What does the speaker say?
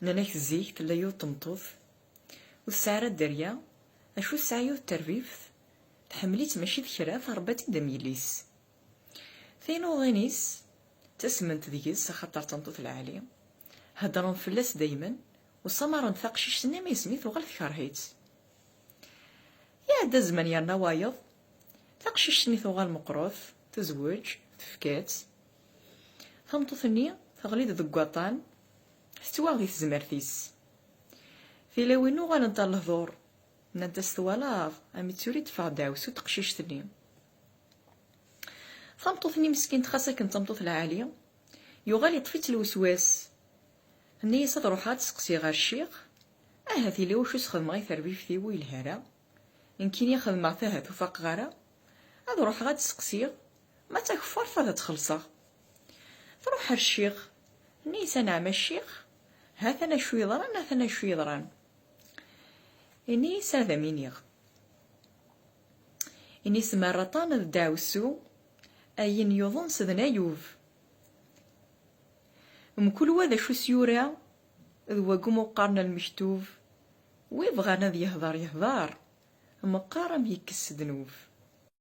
ناناك زيك تلا يو تمطوث والسعرة الدريا اشو السعيو الترفيفت تحمليت ماشي ذكرا فرباتي دم يليس ثينو غينيس تسمنت ديكيس خاطر تمطوث العالية هدرون فلاس دايما وصمرن ثاقشيش ما يسميث وغال تكرهيت يا دا زمان يرنا وايض ثاقشيش سميث وغال مقروث تزوج تفكات ثمطوثني تغليد ذك قطان ستواغي تزمرتيس في لوينو غانتا الهضور نانتا ستوالاغ امي تسوري تفاق داوسو تقشيش تني ثمطوثني مسكين تخاسا كنت تمطوث العالية يغالي طفيت الوسواس هني صاد روحها تسقسي غير الشيخ هاثي لي وشو سخدم غي تربيف في ويلهارا يمكن ياخذ معتها توفاق غارا هاد روح غاد تسقسي ما تكفر فهذا تخلصه تروح الشيخ نيسان عام الشيخ هاثنا شوي ضران هاثنا شوي ضران إني ساذا مينيغ إني سمرطان الداوسو أين يظن سذنا يوف كل وذا شو سيورا ذو قمو قارنا المشتوف ويبغانا ذي يهضر مقارم يكس ذنوف